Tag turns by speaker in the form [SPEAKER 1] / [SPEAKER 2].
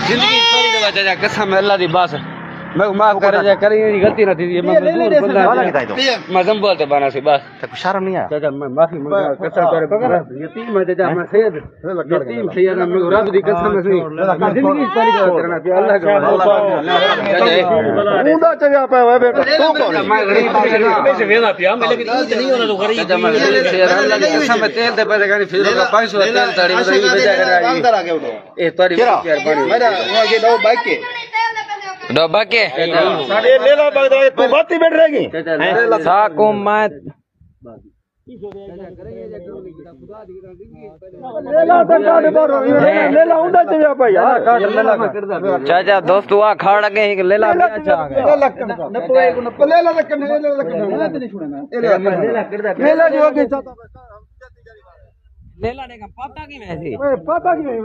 [SPEAKER 1] जिंदगी पहली दफा चाचा कसम अल्लाह दी बस मैं माफ कर जा करी गलती ना थी मैं मजबूर बंदा मैं जम बोलते बना सी बस
[SPEAKER 2] तक शर्म नहीं आया
[SPEAKER 1] चाचा मैं माफी मांगता कसम कर यतीम है चाचा मैं सैयद यतीम सैयद मैं रब दी कसम से जिंदगी पहली दफा करना पे अल्लाह का
[SPEAKER 2] मुंडा चया पे है बेटा तू कौन
[SPEAKER 1] मैं गरीब पैसे वेदा पिया मैं लेकिन ईद नहीं होना तो गरीब चाचा मैं सैयद अल्लाह की कसम तेल दे पैसे गानी फिर का 500 तेल ताड़ी बताई बेचा कर अंदर आ गया ए तारी मेहरबानी
[SPEAKER 2] मेरा वो ये दो बाइक के
[SPEAKER 3] डोबा के
[SPEAKER 2] साडे ले लो बगदा तू बात ही बैठ रहेगी
[SPEAKER 3] साको मैं
[SPEAKER 2] ले ला तो काट बारो ले ला उंडा चया पे यार काट ले ला
[SPEAKER 3] चाचा दोस्त हुआ खाड़ लगे ही ले ला अच्छा आ गया
[SPEAKER 2] ले ला लकन ले ला जो आगे
[SPEAKER 3] ले लाने का पता की मैं
[SPEAKER 2] पता की